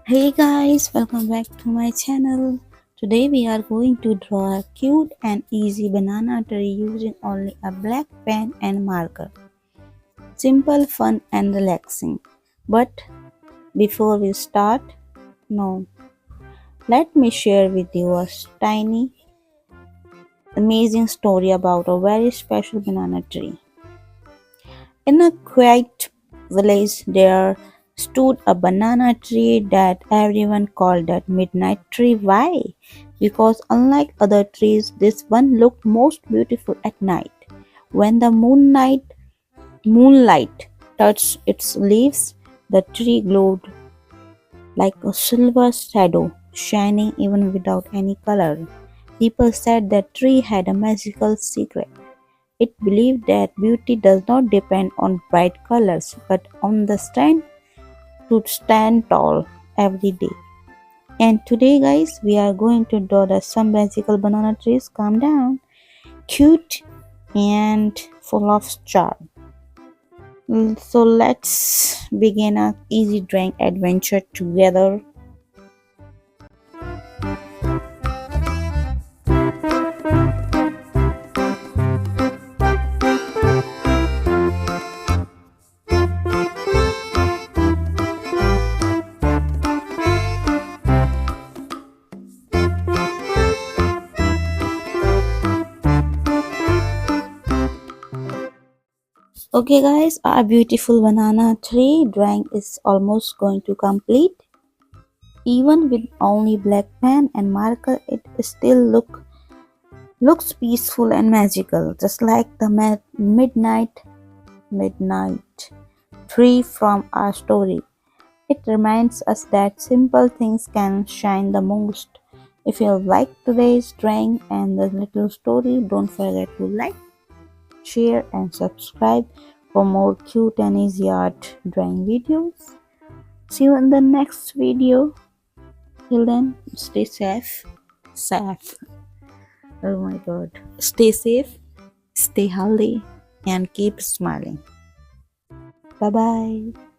Hey guys, welcome back to my channel. Today we are going to draw a cute and easy banana tree using only a black pen and marker. Simple, fun and relaxing. But before we start, no, let me share with you a tiny, amazing story about a very special banana tree. In a quiet village, there stood a banana tree that everyone called the midnight tree. Why? Because unlike other trees, this one looked most beautiful at night. When the moonlight touched its leaves, the tree glowed like a silver shadow, shining even without any color. People said the tree had a magical secret. It believed that beauty does not depend on bright colors but on the strength to stand tall every day. And today, guys, we are going to draw some magical banana trees. Calm down, cute and full of charm. So let's begin a easy drawing adventure together. Okay, guys, our beautiful banana tree drawing is almost going to complete. Even with only black pen and marker, it still looks peaceful and magical, just like the midnight tree from our story. It reminds us that simple things can shine the most. If you like today's drawing and the little story, don't forget to like, share, and subscribe for more cute and easy art drawing videos. See you in the next video. Till then, stay safe. Safe. Oh my god. Stay safe, stay healthy, and keep smiling. Bye bye.